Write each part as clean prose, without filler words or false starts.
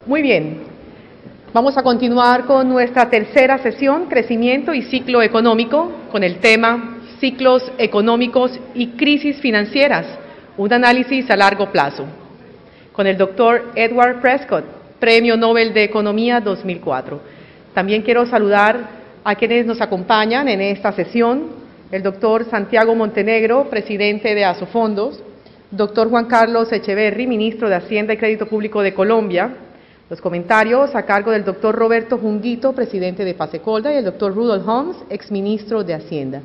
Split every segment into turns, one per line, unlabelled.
Muy bien, vamos a continuar con nuestra tercera sesión, Crecimiento y Ciclo Económico, con el tema Ciclos Económicos y Crisis Financieras, un análisis a largo plazo, con el doctor Edward Prescott, Premio Nobel de Economía 2004. También quiero saludar a quienes nos acompañan en esta sesión, el doctor Santiago Montenegro, presidente de Asofondos, doctor Juan Carlos Echeverry, ministro de Hacienda y Crédito Público de Colombia. Los comentarios a cargo del doctor Roberto Junguito, presidente de Fasecolda, y el doctor Rudolf Holmes, exministro de Hacienda.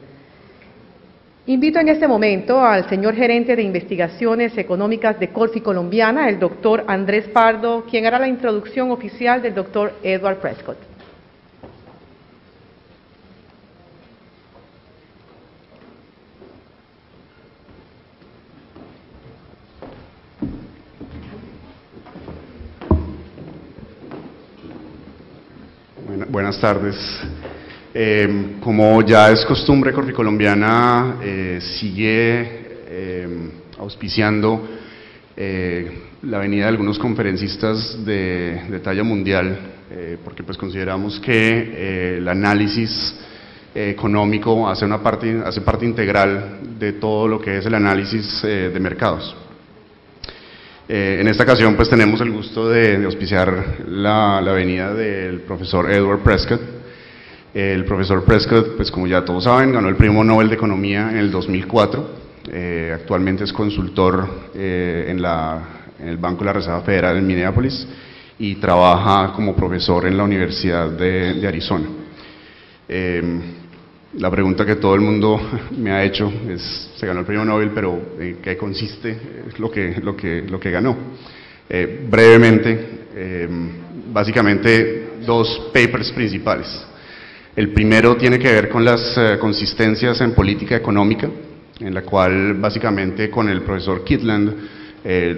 Invito en este momento al señor gerente de Investigaciones Económicas de Corfi Colombiana, el doctor Andrés Pardo, quien hará la introducción oficial del doctor Edward Prescott.
Buenas tardes. Como ya es costumbre, Corfi Colombiana sigue auspiciando la venida de algunos conferencistas de talla mundial, porque pues consideramos que el análisis económico hace parte integral de todo lo que es el análisis de mercados. En esta ocasión pues tenemos el gusto de auspiciar la venida del profesor Edward Prescott. El profesor Prescott, pues como ya todos saben, ganó el Premio Nobel de Economía en el 2004, actualmente es consultor en el Banco de la Reserva Federal en Minneapolis y trabaja como profesor en la Universidad de Arizona. La pregunta que todo el mundo me ha hecho es, se ganó el premio Nobel, pero ¿en qué consiste lo que ganó? Brevemente, básicamente dos papers principales. El primero tiene que ver con las consistencias en política económica, en la cual básicamente con el profesor Kitland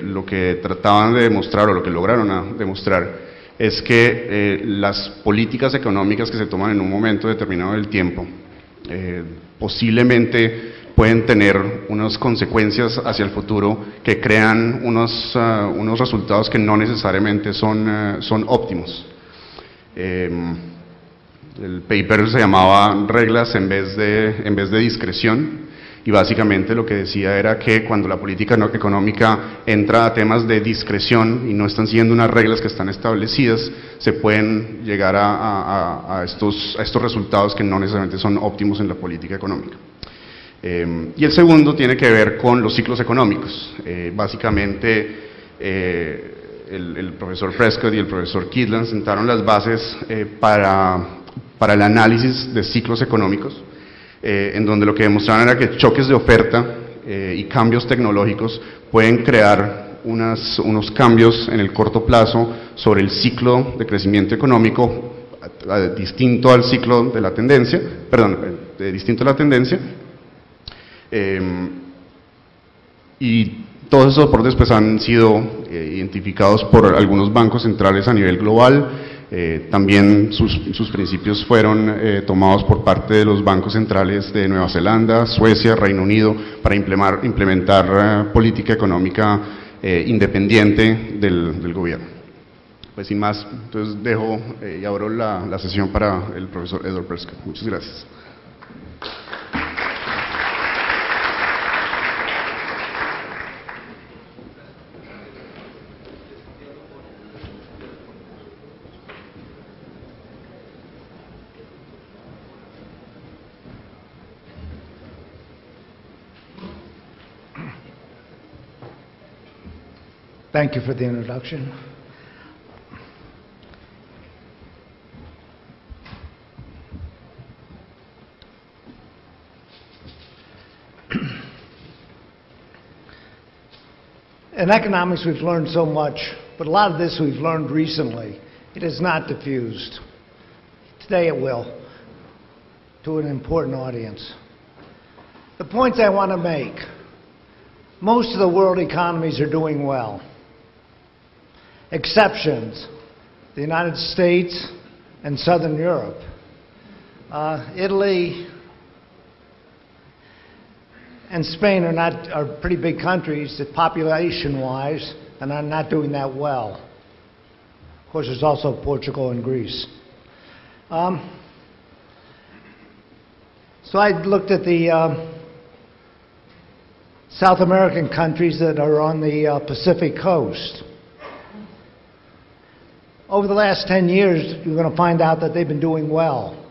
lo que trataban de demostrar o lo que lograron demostrar es que las políticas económicas que se toman en un momento determinado del tiempo posiblemente pueden tener unas consecuencias hacia el futuro que crean unos resultados que no necesariamente son óptimos. El paper se llamaba Reglas en vez de discreción, y básicamente lo que decía era que cuando la política económica entra a temas de discreción y no están siguiendo unas reglas que están establecidas, se pueden llegar a estos resultados que no necesariamente son óptimos en la política económica. Y el segundo tiene que ver con los ciclos económicos. Básicamente el profesor Prescott y el profesor Kitland sentaron las bases para el análisis de ciclos económicos, en donde lo que demostraron era que choques de oferta y cambios tecnológicos pueden crear unos cambios en el corto plazo sobre el ciclo de crecimiento económico distinto al ciclo de la tendencia, distinto a la tendencia, y todos esos soportes pues han sido identificados por algunos bancos centrales a nivel global. También sus principios fueron tomados por parte de los bancos centrales de Nueva Zelanda, Suecia, Reino Unido, para implementar política económica independiente del gobierno. Pues sin más, entonces dejo y abro la sesión para el profesor Edward Prescott. Muchas gracias.
Thank you for the introduction. In economics, we've learned so much, but a lot of this we've learned recently. It is not diffused. Today it will, to an important audience. The points I want to make: most of the world economies are doing well. Exceptions: the United States and Southern Europe. Italy and Spain are pretty big countries population-wise, and are not doing that well. Of course, there's also Portugal and Greece. So I looked at the South American countries that are on the Pacific coast. Over the last 10 years, you're going to find out that they've been doing well.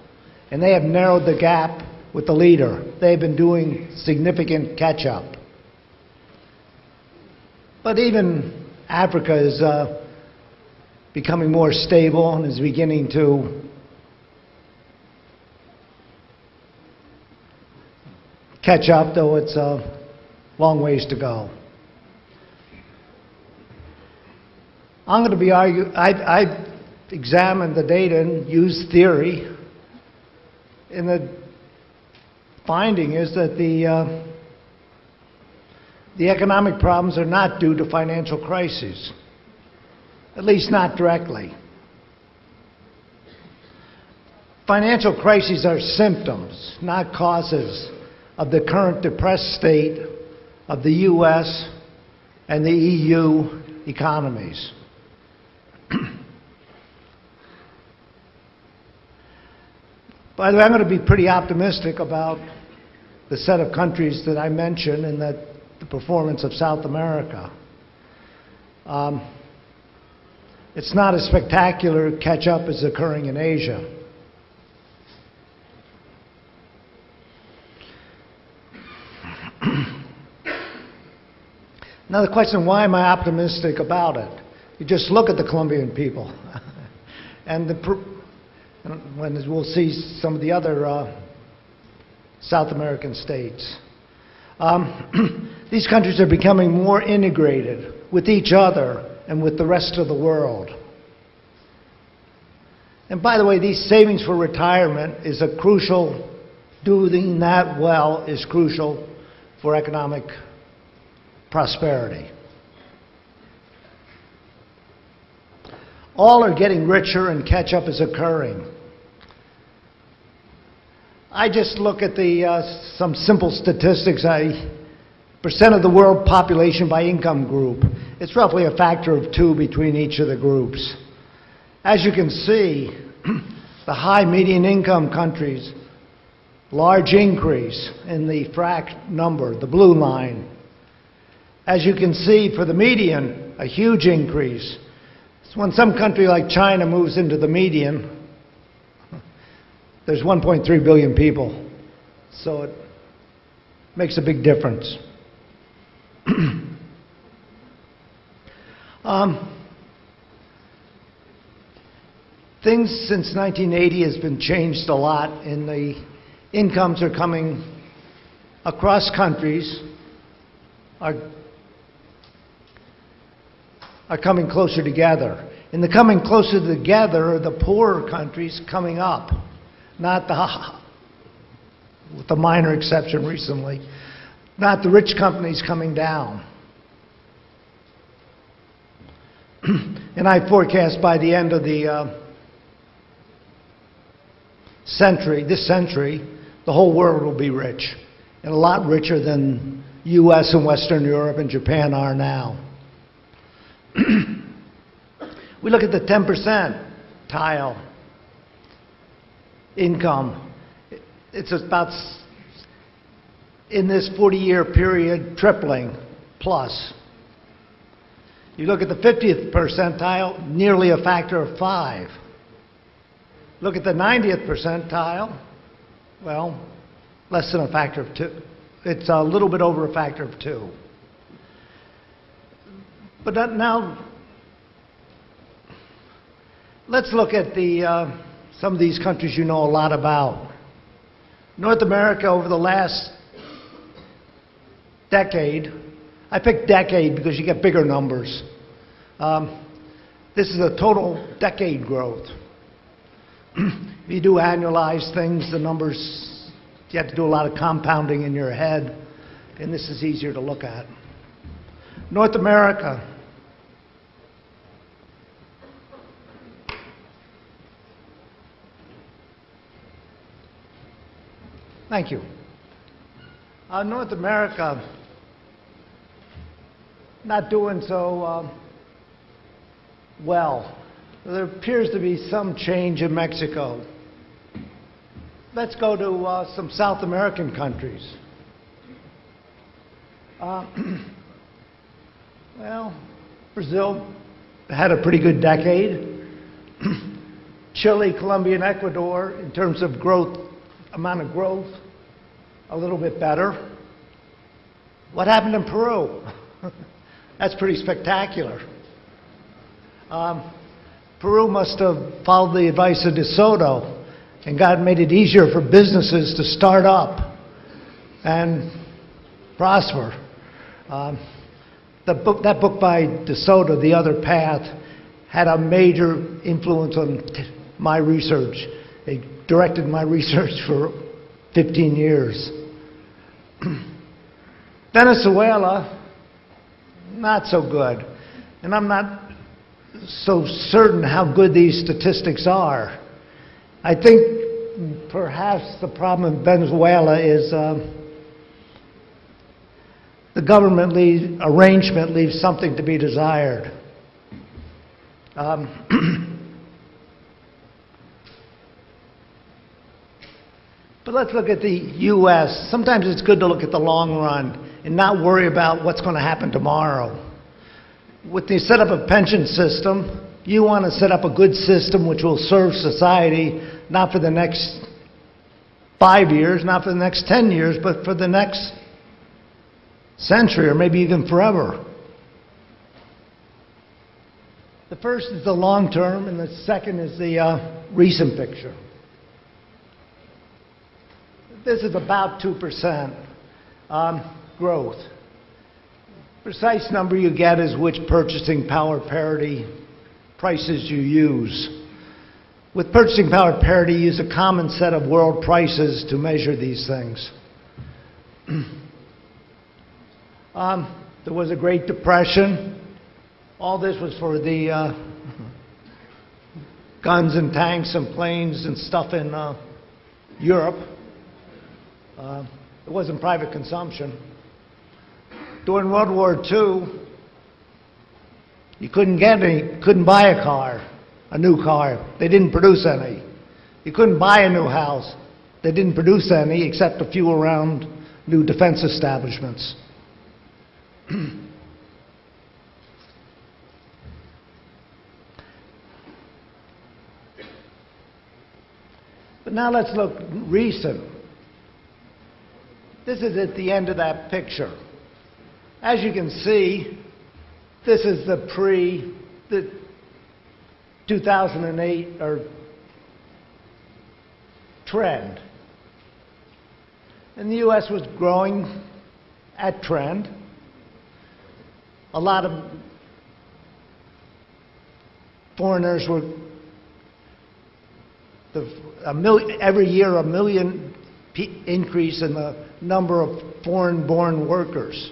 And they have narrowed the gap with the leader. They've been doing significant catch-up. But even Africa is becoming more stable and is beginning to catch up, though it's a long ways to go. I'm going to be arguing, I've examined the data and used theory, and the finding is that the economic problems are not due to financial crises, at least not directly. Financial crises are symptoms, not causes, of the current depressed state of the U.S. and the EU economies. By the way, I'm going to be pretty optimistic about the set of countries that I mentioned and that the performance of South America. It's not a spectacular catch-up as occurring in Asia. Now the question, why am I optimistic about it? You just look at the Colombian people. And when we'll see some of the other South American states. These countries are becoming more integrated with each other and with the rest of the world. And by the way, these savings for retirement is a crucial, doing that well is crucial for economic prosperity. All are getting richer and catch-up is occurring. I just look at some simple statistics. Percent of the world population by income group. It's roughly a factor of 2 between each of the groups. As you can see, the high median income countries, large increase in the FRAC number, the blue line. As you can see, for the median, a huge increase. So when some country like China moves into the median, there's 1.3 billion people. So it makes a big difference. Things since 1980 has been changed a lot, and the incomes are coming across countries, are coming closer together. In the coming closer together are the poorer countries coming up, not with a minor exception recently, not the rich companies coming down. And I forecast by the end of the this century, the whole world will be rich, and a lot richer than U.S. and Western Europe and Japan are now. We look at the 10% tile income. It's about, in this 40-year period, tripling plus. You look at the 50th percentile, nearly a factor of 5. Look at the 90th percentile, well, less than a factor of 2. It's a little bit over a factor of 2. But now, let's look at some of these countries you know a lot about. North America over the last decade, I picked decade because you get bigger numbers. This is a total decade growth. If you do annualize things, the numbers, you have to do a lot of compounding in your head, and this is easier to look at. North America. Thank you. North America, not doing so well. There appears to be some change in Mexico. Let's go to some South American countries. Well, Brazil had a pretty good decade. Chile, Colombia, and Ecuador, in terms of growth, amount of growth, a little bit better. What happened in Peru? That's pretty spectacular. Peru must have followed the advice of De Soto and made it easier for businesses to start up and prosper. That book by De Soto, The Other Path, had a major influence on my research. It directed my research for 15 years. Venezuela, not so good. And I'm not so certain how good these statistics are. I think perhaps the problem in Venezuela is the government arrangement leaves something to be desired. But let's look at the U.S. Sometimes it's good to look at the long run and not worry about what's going to happen tomorrow. With the set up a pension system, you want to set up a good system which will serve society not for the next 5 years, not for the next 10 years, but for the next century or maybe even forever. The first is the long term, and the second is the recent picture. This is about 2% growth. Precise number you get is which purchasing power parity prices you use. With purchasing power parity, use a common set of world prices to measure these things. There was a Great Depression. All this was for the guns and tanks and planes and stuff in Europe. It wasn't private consumption. During World War II, you couldn't buy a car, a new car. They didn't produce any. You couldn't buy a new house. They didn't produce any except a few around new defense establishments. But now let's look recent. This is at the end of that picture. As you can see, this is the 2008 trend. And the U.S. was growing at trend. A lot of foreigners were, every year a million increase in the number of foreign-born workers.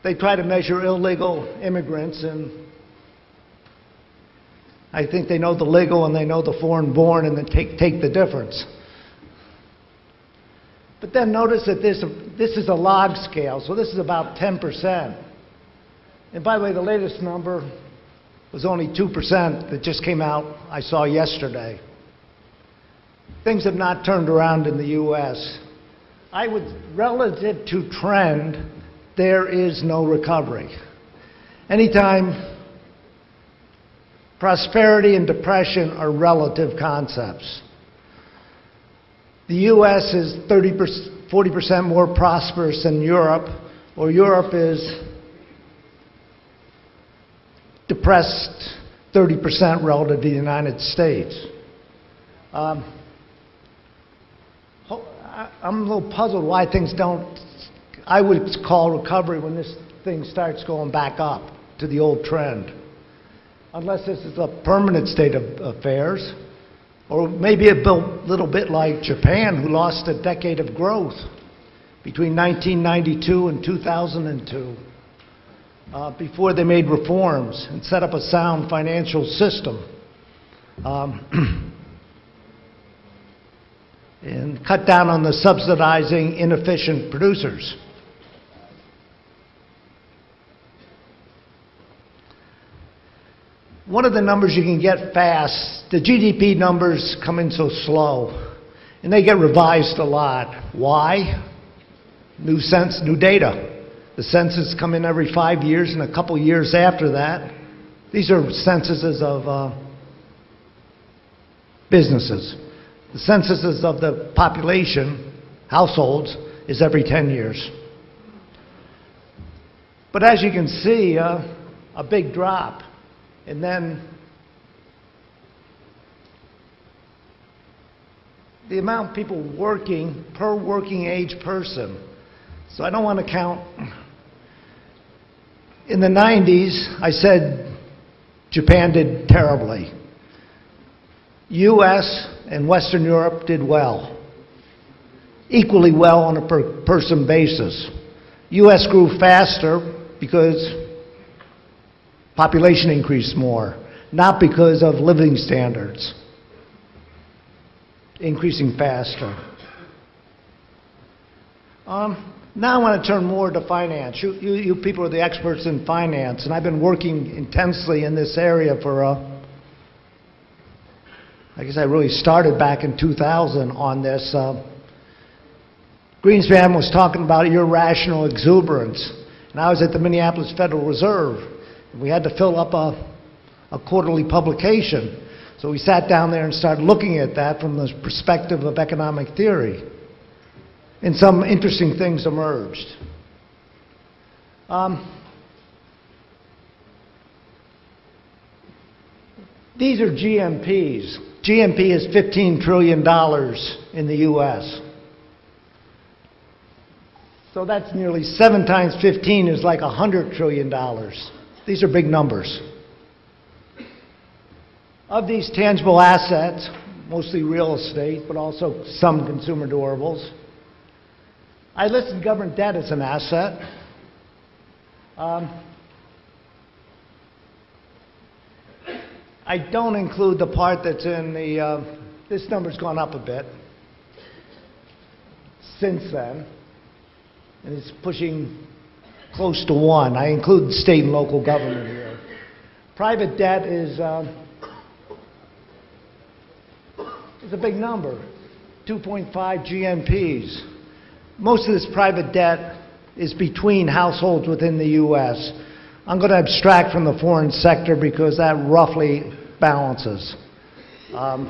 They try to measure illegal immigrants, and I think they know the legal and they know the foreign-born, and then take the difference. But then notice that this is a log scale, so this is about 10%. And by the way, the latest number was only 2% that just came out, I saw yesterday. Things have not turned around in the U.S. Relative to trend, there is no recovery. Anytime prosperity and depression are relative concepts. The U.S. is 40% more prosperous than Europe, or Europe is depressed 30% relative to the United States. I'm a little puzzled why things don't, I would call recovery when this thing starts going back up to the old trend. Unless this is a permanent state of affairs. Or maybe a little bit like Japan, who lost a decade of growth between 1992 and 2002 before they made reforms and set up a sound financial system and cut down on the subsidizing inefficient producers. One of the numbers you can get fast, the GDP numbers come in so slow, and they get revised a lot. Why? New data. The census come in every 5 years, and a couple years after that, these are censuses of businesses. The censuses of the population, households, is every 10 years. But as you can see, a big drop. And then the amount of people working per working age person. So I don't want to count. In the 90s, I said Japan did terribly. US and Western Europe did well. Equally well on a per person basis. US grew faster because population increased more, not because of living standards increasing faster. Now I want to turn more to finance. You people are the experts in finance, and I've been working intensely in this area for, I guess I really started back in 2000 on this. Greenspan was talking about irrational exuberance, and I was at the Minneapolis Federal Reserve. We had to fill up a quarterly publication. So we sat down there and started looking at that from the perspective of economic theory. And some interesting things emerged. These are GMPs. GMP is $15 trillion in the US. So that's nearly 7 times 15 is like $100 trillion. These are big numbers. Of these tangible assets, mostly real estate, but also some consumer durables, I listed government debt as an asset. I don't include the part that's in the, this number's gone up a bit since then, and it's pushing close to 1. I include state and local government here. Private debt is a big number, 2.5 GNPs. Most of this private debt is between households within the U.S. I'm going to abstract from the foreign sector because that roughly balances. And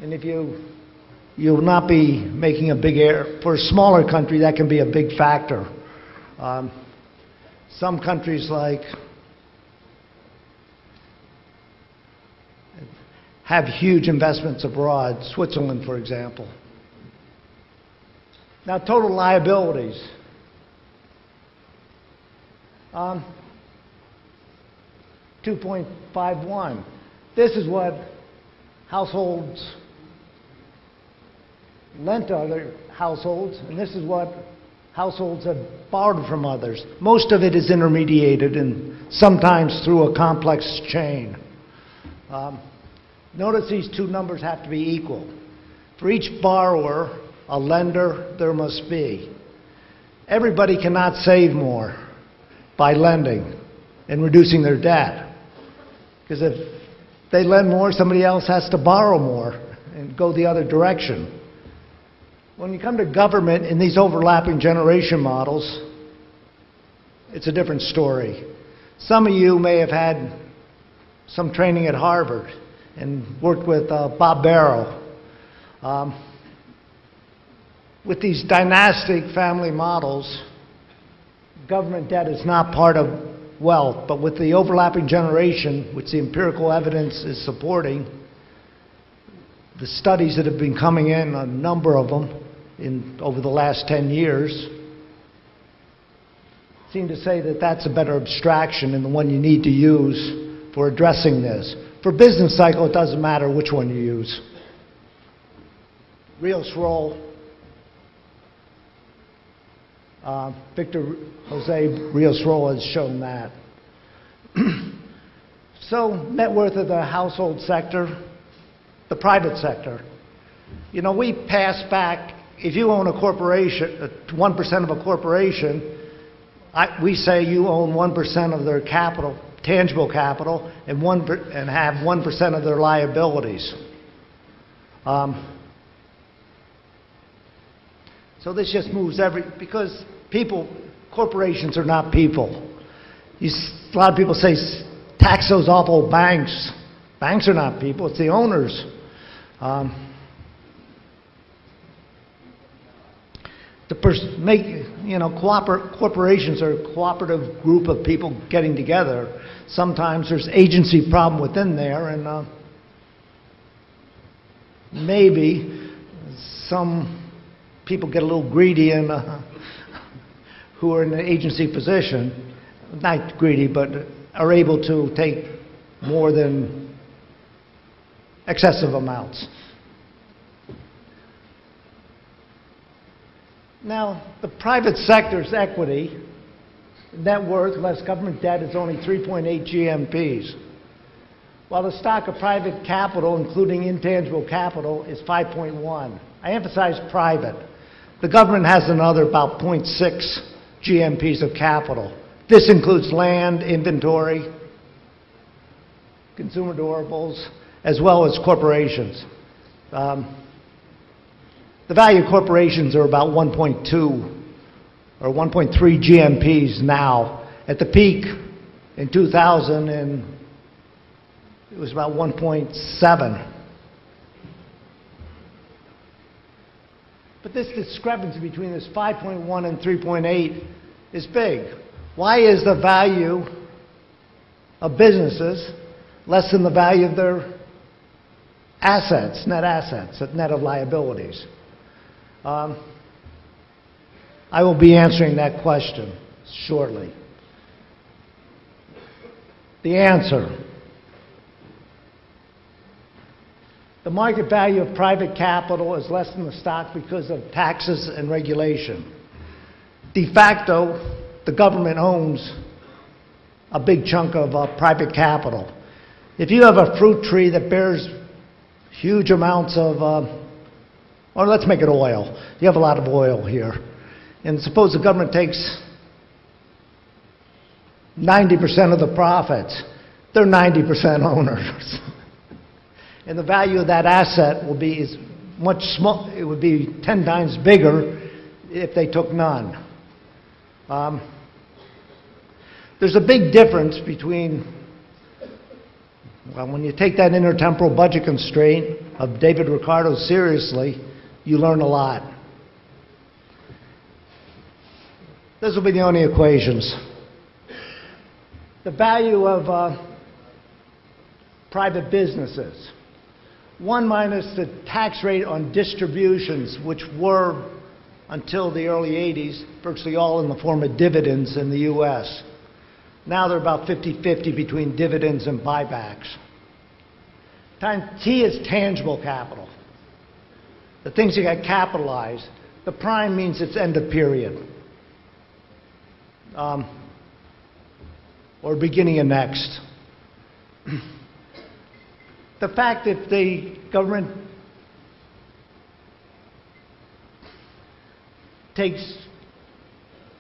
if you'll not be making a big error. For a smaller country, that can be a big factor. Some countries like have huge investments abroad, Switzerland, for example. Now, total liabilities. 2.51. This is what households lent to other households, and this is what households have borrowed from others. Most of it is intermediated and sometimes through a complex chain. Notice these two numbers have to be equal. For each borrower, a lender there must be. Everybody cannot save more by lending and reducing their debt. Because if they lend more, somebody else has to borrow more and go the other direction. When you come to government in these overlapping generation models, it's a different story. Some of you may have had some training at Harvard and worked with Bob Barrow. With these dynastic family models, government debt is not part of wealth, but with the overlapping generation, which the empirical evidence is supporting, the studies that have been coming in, a number of them, over the last 10 years, seem to say that that's a better abstraction and the one you need to use for addressing this. For business cycle, it doesn't matter which one you use. Rios-Roll, Victor Jose Rios-Roll has shown that. So, net worth of the household sector, the private sector. You know, we pass back, if you own a corporation, 1% of a corporation, we say you own 1% of their capital tangible capital and have 1% of their liabilities. So this just moves because corporations are not people. A lot of people say, tax those awful banks. Banks are not people, it's the owners. Corporations are a cooperative group of people getting together. Sometimes there's agency problem within there, and maybe some people get a little greedy and who are in an agency position, not greedy, but are able to take more than excessive amounts. Now, the private sector's equity, net worth less government debt, is only 3.8 GMPs, while the stock of private capital, including intangible capital, is 5.1. I emphasize private. The government has another about 0.6 GMPs of capital. This includes land, inventory, consumer durables, as well as corporations. The value of corporations are about 1.2 or 1.3 GMPs now. At the peak in 2000, and it was about 1.7. But this discrepancy between this 5.1 and 3.8 is big. Why is the value of businesses less than the value of their assets, net of liabilities? I will be answering that question shortly. The answer. The market value of private capital is less than the stock because of taxes and regulation. De facto, the government owns a big chunk of private capital. If you have a fruit tree that bears huge amounts of, or let's make it oil. You have a lot of oil here. And suppose the government takes 90% of the profits. They're 90% owners. And the value of that asset will be much small. It would be 10 times bigger if they took none. There's a big difference between, well, when you take that intertemporal budget constraint of David Ricardo seriously, you learn a lot. This will be the only equations. The value of private businesses. 1 minus the tax rate on distributions, which were, until the early 80s, virtually all in the form of dividends in the U.S. Now they're about 50-50 between dividends and buybacks. Times T is tangible capital. The things that get capitalized. The prime means it's end of period. Or beginning of next. The fact that the government takes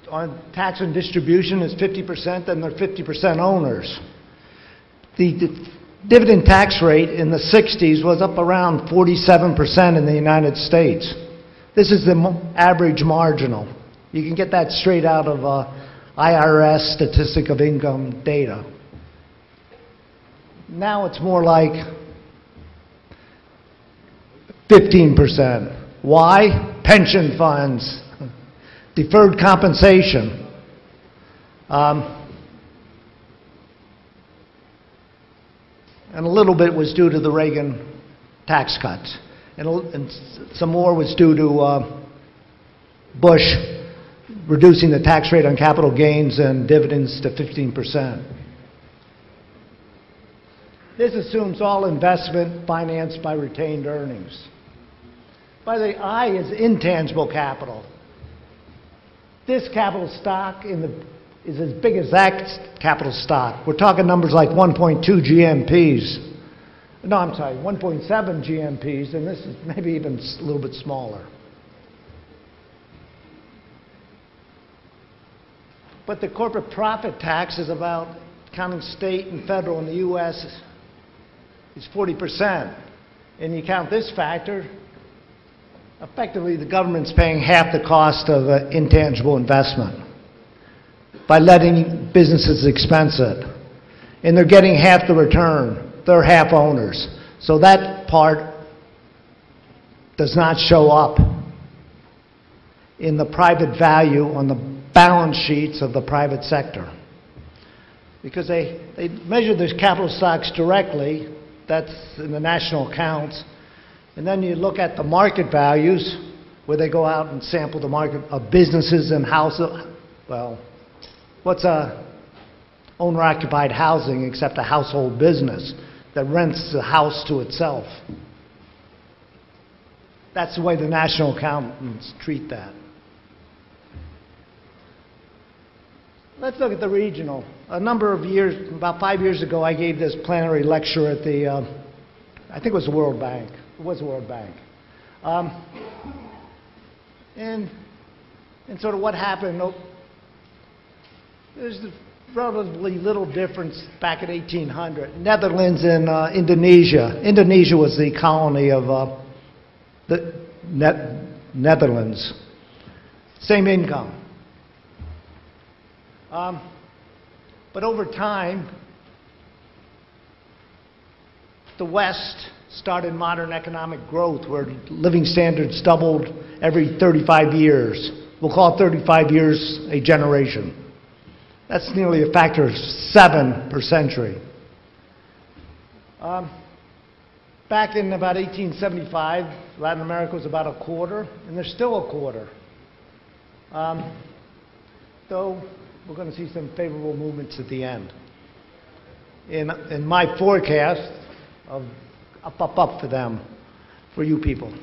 on tax and distribution is 50%, then they're 50% owners. The dividend tax rate in the 60s was up around 47% in the United States. This is the average marginal. You can get that straight out of IRS statistic of income data. Now it's more like 15%. Why? Pension funds, deferred compensation. And a little bit was due to the Reagan tax cuts. And some more was due to Bush reducing the tax rate on capital gains and dividends to 15%. This assumes all investment financed by retained earnings. By the way, I is intangible capital. This capital stock is as big as that capital stock. We're talking numbers like 1.2 GMPs. No, I'm sorry, 1.7 GMPs, and this is maybe even a little bit smaller. But the corporate profit tax is about counting state and federal in the U.S., is 40%. And you count this factor, effectively the government's paying half the cost of intangible investment by letting businesses expense it. And they're getting half the return. They're half owners. So that part does not show up in the private value on the balance sheets of the private sector. Because they measure those capital stocks directly, that's in the national accounts, and then you look at the market values, where they go out and sample the market of businesses and houses. Well, what's a owner-occupied housing except a household business that rents the house to itself? That's the way the national accountants treat that. Let's look at the regional. A number of years, about 5 years ago, I gave this plenary lecture at the, I think it was the World Bank. It was the World Bank. And sort of what happened, there's relatively little difference back in 1800. Netherlands and Indonesia. Indonesia was the colony of the Netherlands. Same income. But over time, the West started modern economic growth where living standards doubled every 35 years. We'll call it 35 years a generation. That's nearly a factor of 7 per century. Back in about 1875, Latin America was about a quarter, and there's still a quarter. Though we're going to see some favorable movements at the end. In my forecast of up for them, for you people.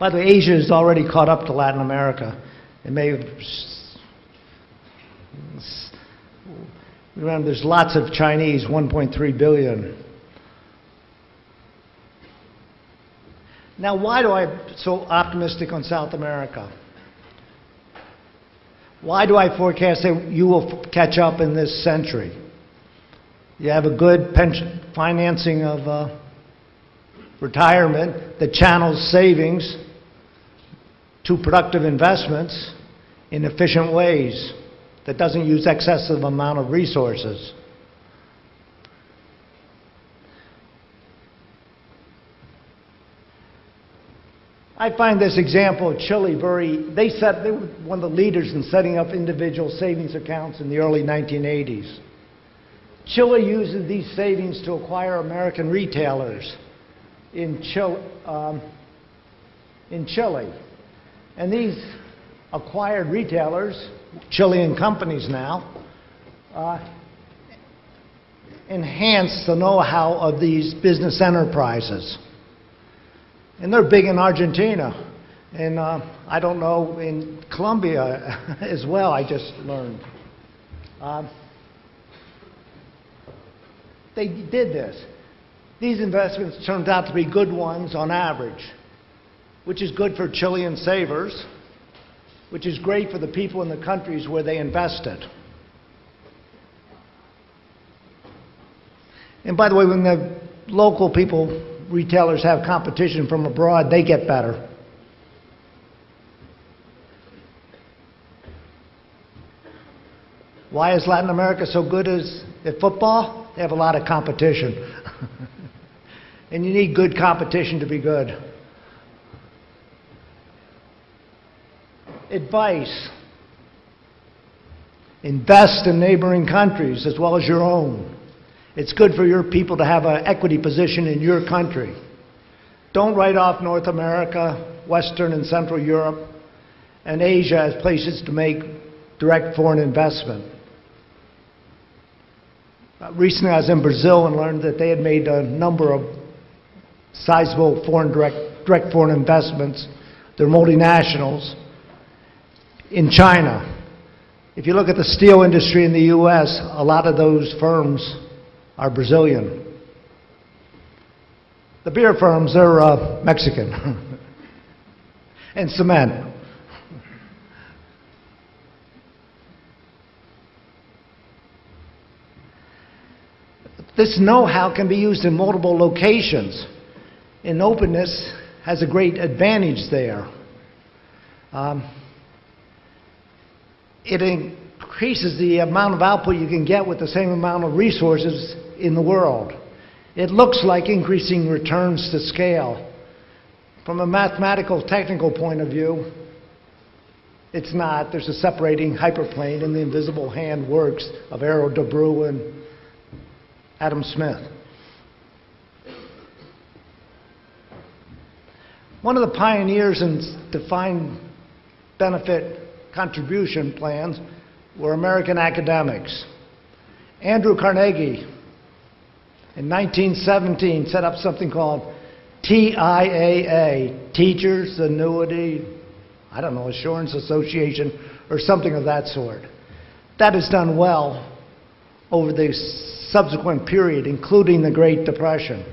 By the way, Asia is already caught up to Latin America. It may have, remember, there's lots of Chinese, 1.3 billion. Now, why do I so optimistic on South America? Why do I forecast that you will catch up in this century? You have a good pension financing of retirement that channels savings to productive investments in efficient ways that doesn't use excessive amount of resources. I find this example of Chile they were one of the leaders in setting up individual savings accounts in the early 1980s. Chile uses these savings to acquire American retailers in Chile. And these acquired retailers, Chilean companies now, enhance the know-how of these business enterprises. And they're big in Argentina. And I don't know, in Colombia as well, I just learned. They did this. These investments turned out to be good ones on average, which is good for Chilean savers, which is great for the people in the countries where they invested. And by the way, when the local people, retailers have competition from abroad, they get better. Why is Latin America so good at football? They have a lot of competition. And you need good competition to be good. Advice. Invest in neighboring countries as well as your own. It's good for your people to have an equity position in your country. Don't write off North America, Western and Central Europe, and Asia as places to make direct foreign investment. Recently I was in Brazil and learned that they had made a number of sizable direct foreign investments. They're multinationals in China. If you look at the steel industry in the U.S., a lot of those firms are Brazilian. The beer firms are Mexican. And cement. This know-how can be used in multiple locations, and openness has a great advantage there. It increases the amount of output you can get with the same amount of resources in the world. It looks like increasing returns to scale. From a mathematical, technical point of view, it's not. There's a separating hyperplane in the invisible hand works of Arrow DeBrew and Adam Smith. One of the pioneers in defined benefit contribution plans were American academics. Andrew Carnegie, in 1917, set up something called TIAA, Teachers Annuity, I don't know, Assurance Association, or something of that sort. That has done well over the subsequent period, including the Great Depression.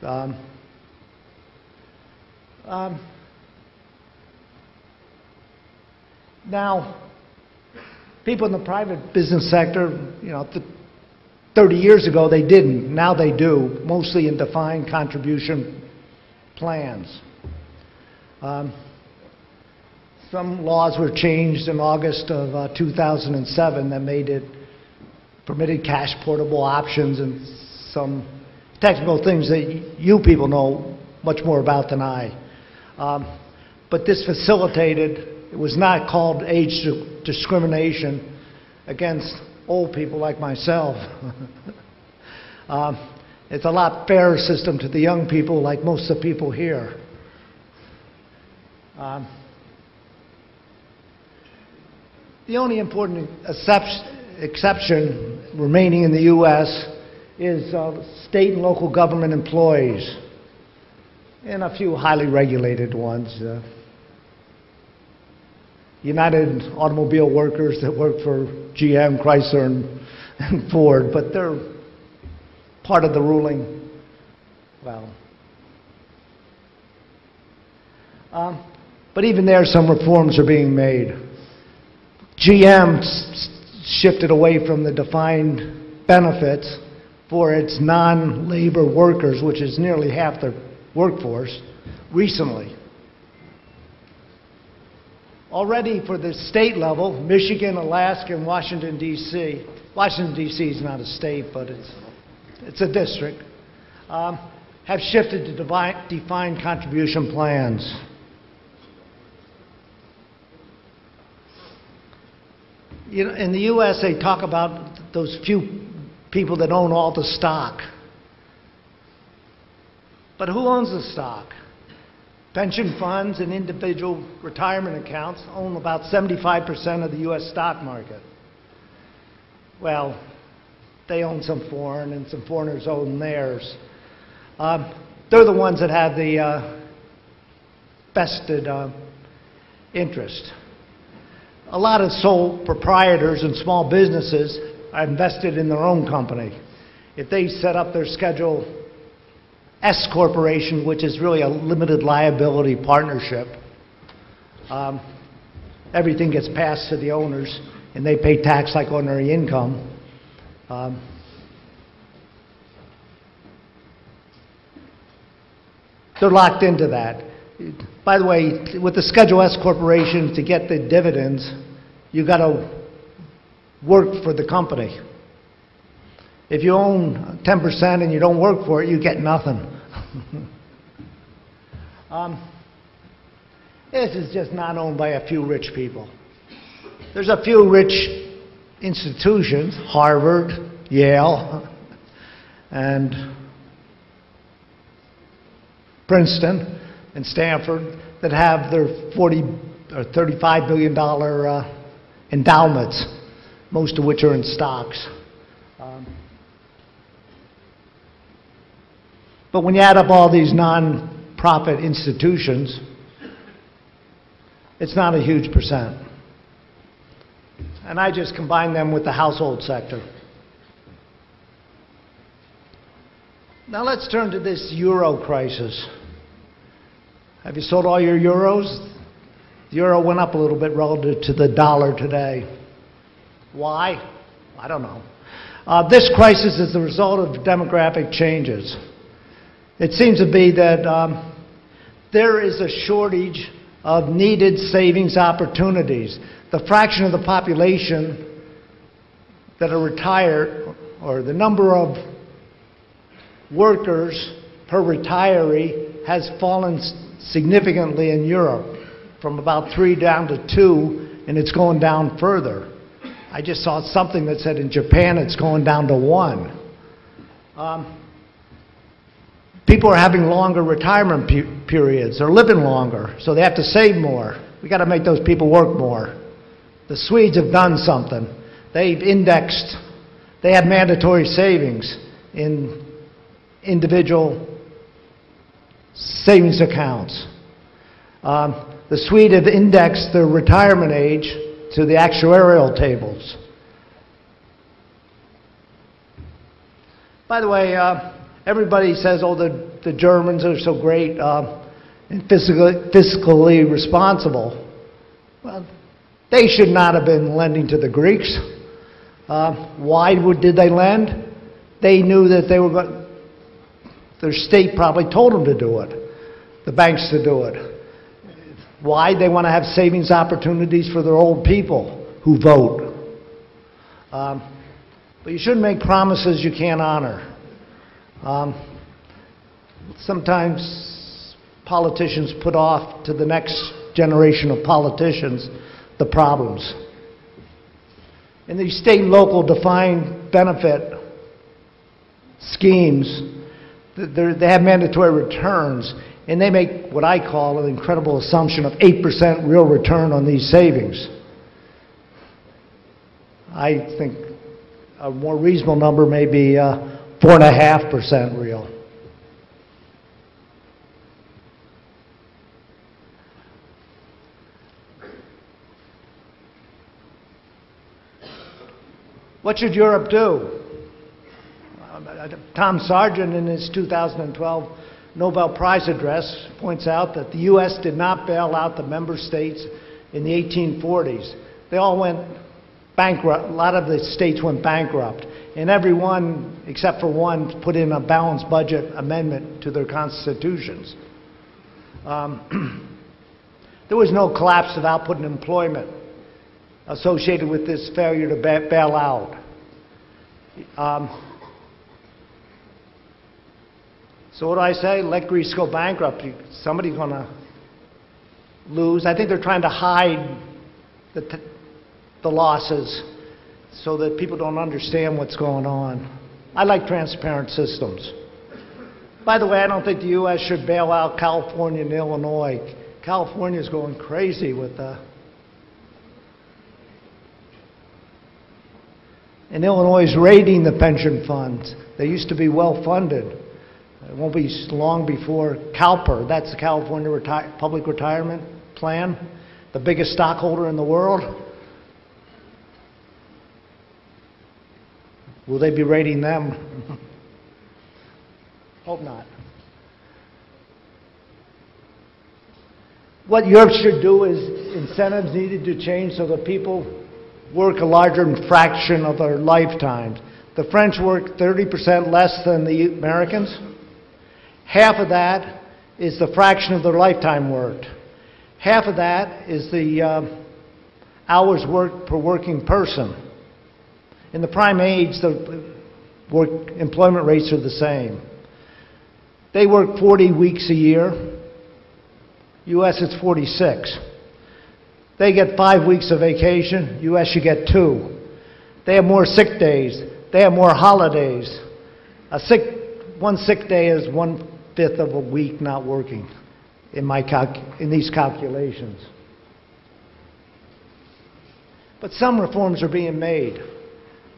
Now, people in the private business sector, 30 years ago they didn't. Now they do, mostly in defined contribution plans. Some laws were changed in August of 2007 that permitted cash portable options and some technical things that you people know much more about than I. But this facilitated, it was not called age discrimination against old people like myself. It's a lot fairer system to the young people like most of the people here. The only important exception remaining in the U.S. is state and local government employees and a few highly regulated ones. United Automobile Workers that work for GM, Chrysler, and Ford, but they're part of the ruling. But even there, some reforms are being made. GM shifted away from the defined benefits for its non-labor workers, which is nearly half their workforce, recently. Already for the state level, Michigan, Alaska, and Washington, D.C. Washington, D.C. is not a state, but it's a district, have shifted to defined contribution plans. In the U.S., they talk about those few people that own all the stock. But who owns the stock? Pension funds and individual retirement accounts own about 75% of the U.S. stock market. Well, they own some foreign, and some foreigners own theirs. They're the ones that have the vested interest. A lot of sole proprietors and small businesses are invested in their own company. If they set up their Schedule S corporation, which is really a limited liability partnership, everything gets passed to the owners, and they pay tax like ordinary income. They're locked into that. By the way, with the Schedule S corporation, to get the dividends, you've got to work for the company. If you own 10% and you don't work for it, you get nothing. This is just not owned by a few rich people. There's a few rich institutions, Harvard, Yale, and Princeton, and Stanford, that have their $40 or $35 billion endowments, most of which are in stocks. But when you add up all these non-profit institutions, it's not a huge percent. And I just combine them with the household sector. Now let's turn to this euro crisis. Have you sold all your euros? The euro went up a little bit relative to the dollar today. Why? I don't know. This crisis is the result of demographic changes. It seems to be that there is a shortage of needed savings opportunities. The fraction of the population that are retired, or the number of workers per retiree, has fallen significantly in Europe, from about 3 down to 2, and it's going down further. I just saw something that said in Japan it's going down to 1. People are having longer retirement periods. They're living longer, so they have to save more. We got to make those people work more. The Swedes have done something. They've indexed. They have mandatory savings in individual savings accounts. The Swedes have indexed their retirement age to the actuarial tables. By the way, everybody says, oh, the Germans are so great and fiscally responsible. Well, they should not have been lending to the Greeks. Why did they lend? They knew that they were their state probably told them to do it, the banks to do it. Why? They want to have savings opportunities for their old people who vote. But you shouldn't make promises you can't honor. Sometimes politicians put off to the next generation of politicians the problems. In these state and local defined benefit schemes, they have mandatory returns, and they make what I call an incredible assumption of 8% real return on these savings. I think a more reasonable number may be 4.5% real. What should Europe do? Tom Sargent, in his 2012 Nobel Prize address, points out that the U.S. did not bail out the member states in the 1840s. They all went bankrupt. A lot of the states went bankrupt. And every one, except for one, put in a balanced budget amendment to their constitutions. There was no collapse of output and employment associated with this failure to bail out. So what do I say? Let Greece go bankrupt. Somebody's going to lose. I think they're trying to hide the losses so that people don't understand what's going on. I like transparent systems. By the way, I don't think the U.S. should bail out California and Illinois. California's going crazy with and Illinois is raiding the pension funds. They used to be well funded. It won't be long before CalPER, that's the California Public Retirement Plan, the biggest stockholder in the world. Will they be raiding them? Hope not. What Europe should do is incentives needed to change so that people work a larger fraction of their lifetimes. The French work 30% less than the Americans. Half of that is the fraction of their lifetime worked. Half of that is the hours worked per working person. In the prime age, the employment rates are the same. They work 40 weeks a year. U.S. it's 46. They get 5 weeks of vacation. U.S. you get 2. They have more sick days. They have more holidays. One sick day is 1/5 of a week not working in these calculations. But some reforms are being made.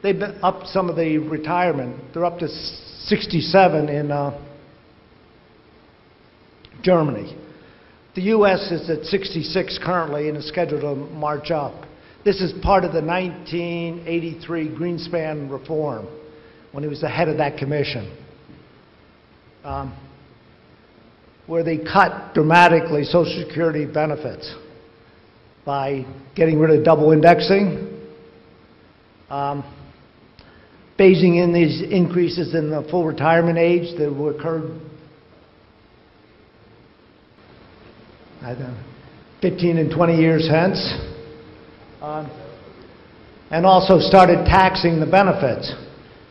They've upped some of the retirement. They're up to 67 in Germany. The U.S. is at 66 currently and is scheduled to march up. This is part of the 1983 Greenspan reform, when he was the head of that commission, where they cut dramatically Social Security benefits by getting rid of double indexing, phasing in these increases in the full retirement age that will occur 15 and 20 years hence, and also started taxing the benefits.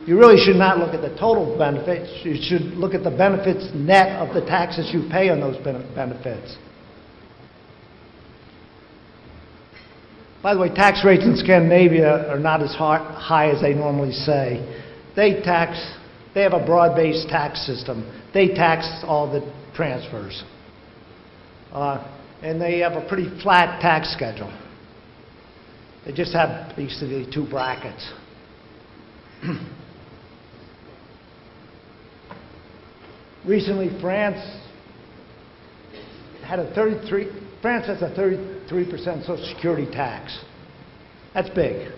You really should not look at the total benefits. You should look at the benefits net of the taxes you pay on those benefits. By the way, tax rates in Scandinavia are not as high as they normally say. They have a broad-based tax system. They tax all the transfers. And they have a pretty flat tax schedule. They just have basically two brackets. Recently, France has a 33% Social Security tax. That's big.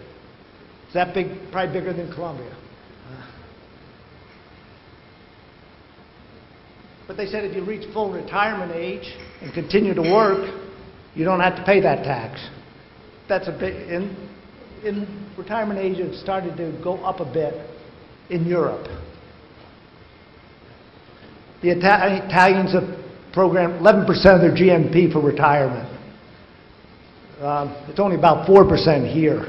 Is that big? Probably bigger than Colombia. But they said if you reach full retirement age and continue to work, you don't have to pay that tax. That's a bit, in retirement age, it's started to go up a bit in Europe. The Italians have programmed 11% of their GNP for retirement. It's only about 4% here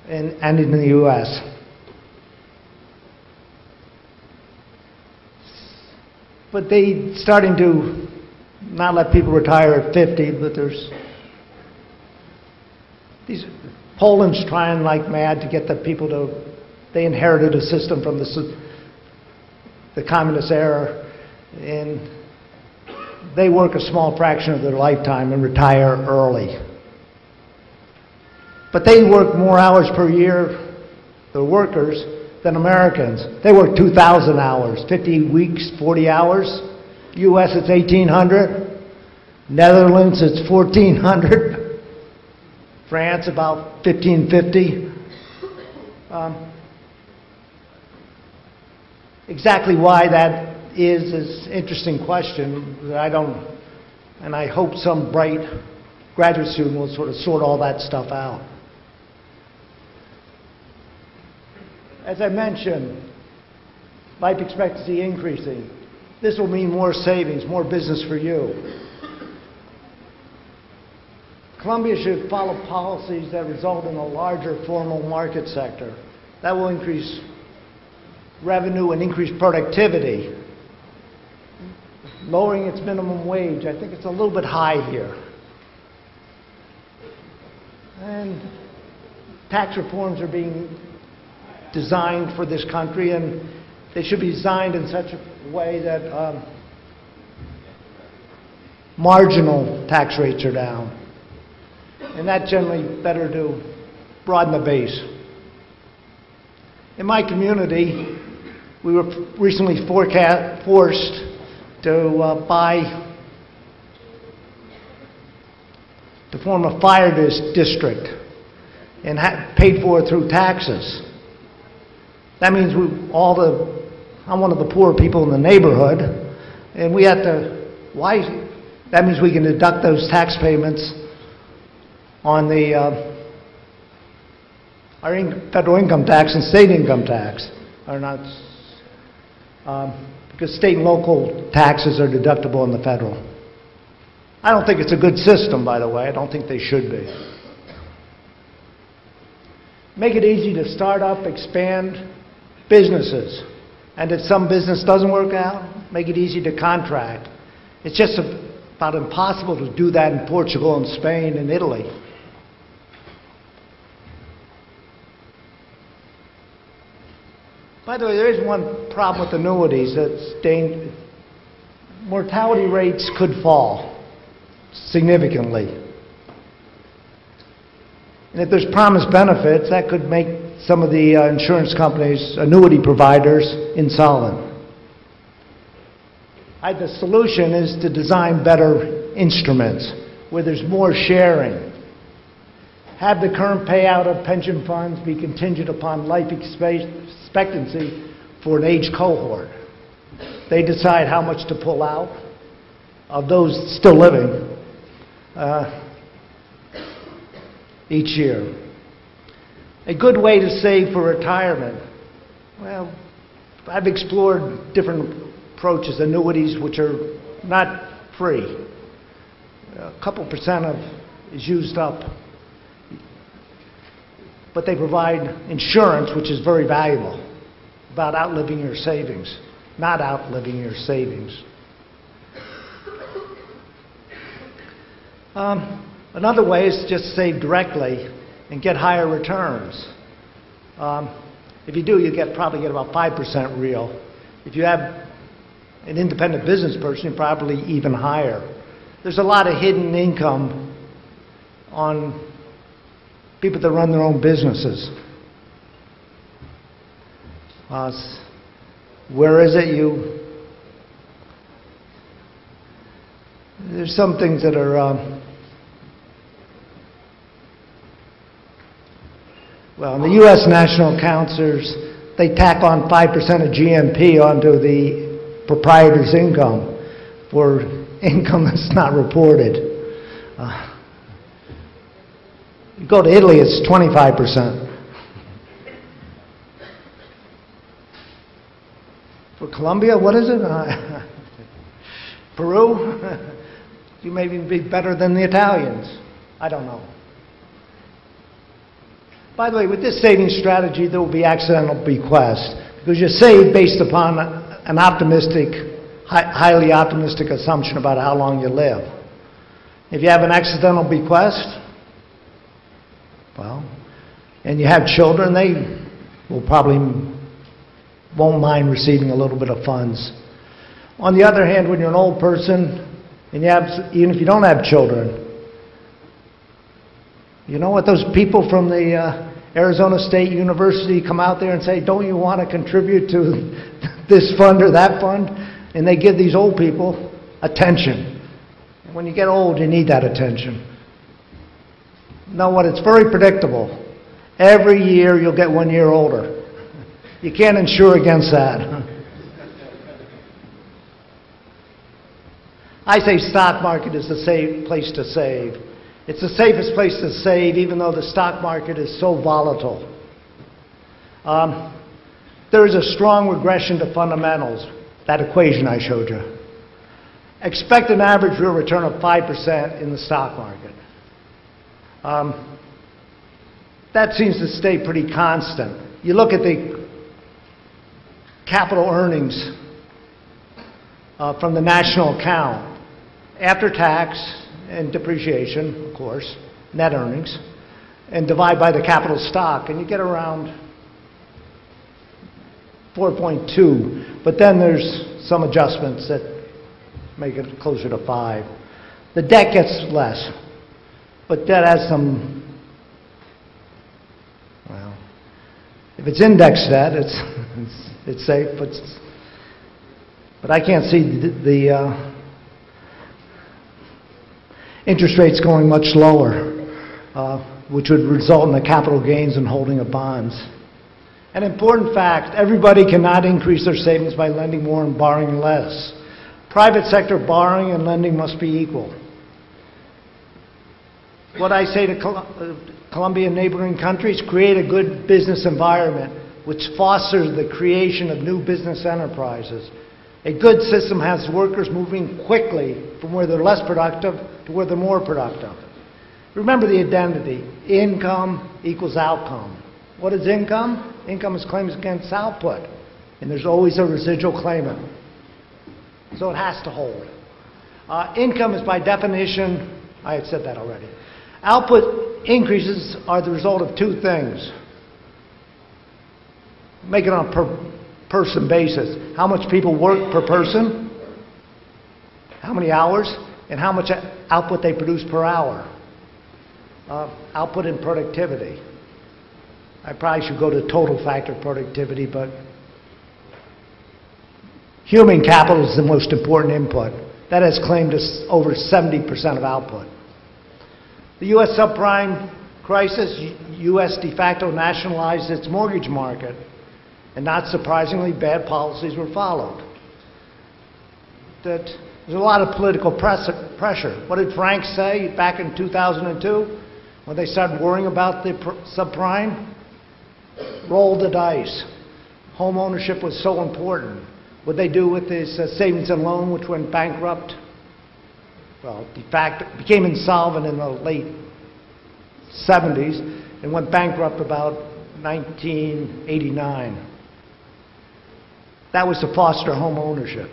and in the U.S. But they're starting to not let people retire at 50, but there's Poland's trying like mad to get the people to, they inherited a system from the communist era, and they work a small fraction of their lifetime and retire early. But they work more hours per year, the workers, than Americans. They work 2,000 hours, 50 weeks, 40 hours. U.S. it's 1,800. Netherlands it's 1,400. France about 1,550. Exactly why that is an interesting question. I don't, and I hope some bright graduate student will sort of sort all that stuff out. As I mentioned, life expectancy increasing. This will mean more savings, more business for you. Columbia should follow policies that result in a larger formal market sector. That will increase revenue and increase productivity. Lowering its minimum wage, I think it's a little bit high here. And tax reforms are being designed for this country, and they should be designed in such a way that marginal tax rates are down. And that generally better to broaden the base. In my community, we were recently forced to form a fire district and paid for it through taxes. That means I'm one of the poor people in the neighborhood, and we have to, that means we can deduct those tax payments on the our federal income tax and state income tax are not, because state and local taxes are deductible in the federal. I don't think it's a good system, by the way. I don't think they should be. Make it easy to start up, expand businesses. And if some business doesn't work out, make it easy to contract. It's just about impossible to do that in Portugal and Spain and Italy. By the way, there is one problem with annuities. Mortality rates could fall significantly. And if there's promised benefits, that could make some of the insurance companies, annuity providers, insolvent. The solution is to design better instruments where there's more sharing. Have the current payout of pension funds be contingent upon life expectancy for an age cohort. They decide how much to pull out of those still living each year. A good way to save for retirement. Well, I've explored different approaches, annuities, which are not free. A couple percent of is used up. But they provide insurance, which is very valuable, about outliving your savings, not outliving your savings. Another way is to just save directly and get higher returns. If you do, you probably get about 5% real. If you have an independent business person, you're probably even higher. There's a lot of hidden income on people that run their own businesses. Where is it? There's some things that are, well, in the U.S. national accounts, they tack on 5% of GNP onto the proprietor's income for income that's not reported. You go to Italy, it's 25%. For Colombia, what is it? Peru? You may even be better than the Italians. I don't know. By the way, with this saving strategy, there will be accidental bequest, because you save based upon an optimistic, highly optimistic assumption about how long you live. If you have an accidental bequest, well, and you have children, they will probably won't mind receiving a little bit of funds. On the other hand, when you're an old person, and even if you don't have children, you know what, those people from the Arizona State University come out there and say, don't you want to contribute to this fund or that fund? And they give these old people attention. And when you get old, you need that attention. You know what, it's very predictable. Every year you'll get 1 year older. You can't insure against that. I say stock market is the safe place to save. It's the safest place to save, even though the stock market is so volatile. There is a strong regression to fundamentals, that equation I showed you. Expect an average real return of 5% in the stock market. That seems to stay pretty constant. You look at the capital earnings from the national account, after tax and depreciation, of course, net earnings, and divide by the capital stock, and you get around 4.2. But then there's some adjustments that make it closer to 5. The debt gets less, but debt has some, well, if it's index debt, it's safe, but I can't see the interest rates going much lower, which would result in the capital gains in holding of bonds. An important fact, everybody cannot increase their savings by lending more and borrowing less. Private sector borrowing and lending must be equal. What I say to Colombia and neighboring countries, create a good business environment which fosters the creation of new business enterprises. A good system has workers moving quickly from where they're less productive to where they're more productive. Remember the identity. Income equals outcome. What is income? Income is claims against output. And there's always a residual claimant. So it has to hold. Income is by definition, I had said that already. Output increases are the result of two things. Make it on a per person basis. How much people work per person, how many hours, and how much output they produce per hour. Output and productivity. I probably should go to total factor productivity, but human capital is the most important input. That has claimed over 70% of output. The U.S. subprime crisis, U.S. de facto nationalized its mortgage market, and not surprisingly, bad policies were followed. There's a lot of political pressure. What did Frank say back in 2002 when they started worrying about the subprime? Roll the dice. Home ownership was so important. What they do with this savings and loan, which went bankrupt, well, de facto became insolvent in the late 70s and went bankrupt about 1989. That was to foster home ownership.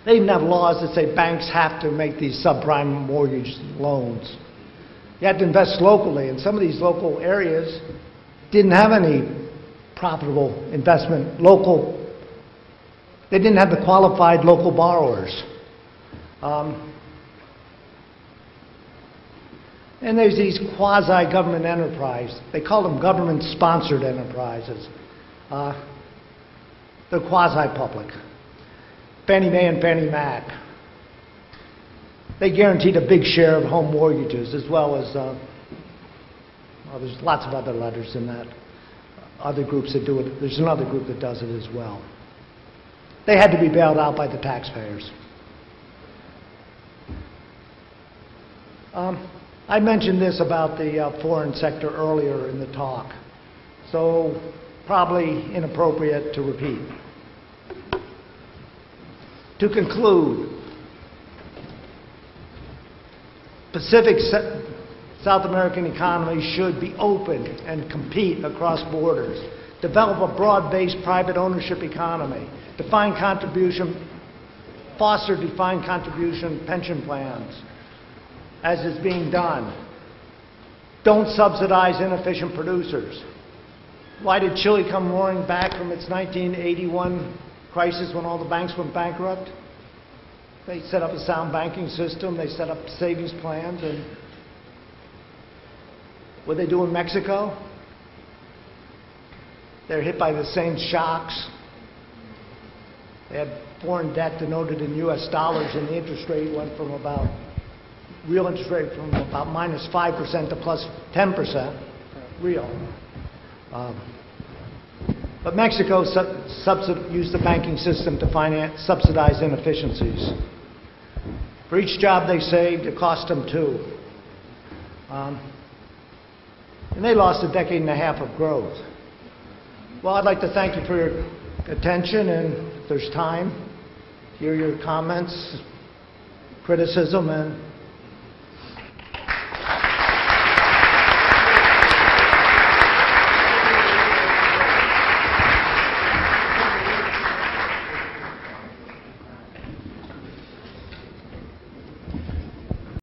They even have laws that say banks have to make these subprime mortgage loans. You have to invest locally, and some of these local areas didn't have any profitable investment. They didn't have the qualified local borrowers. And there's these quasi-government enterprises. They call them government-sponsored enterprises. They're quasi-public. Fannie Mae and Fannie Mac. They guaranteed a big share of home mortgages, as well as, well, there's lots of other letters in that. Other groups that do it. There's another group that does it as well. They had to be bailed out by the taxpayers. I mentioned this about the foreign sector earlier in the talk, so probably inappropriate to repeat. To conclude, Pacific South American economy should be open and compete across borders. Develop a broad-based private ownership economy. Defined contribution, foster defined contribution pension plans, as is being done. Don't subsidize inefficient producers. Why did Chile come roaring back from its 1981 crisis when all the banks went bankrupt? They set up a sound banking system, they set up savings plans, and what they do in Mexico? They're hit by the same shocks. They had foreign debt denoted in US dollars, and the interest rate went from about, real interest rate from about -5% to plus 10%, real. But Mexico used the banking system to subsidize inefficiencies. For each job they saved, it cost them 2. And they lost a decade and a half of growth. Well, I'd like to thank you for your attention, and if there's time, hear your comments, criticism, and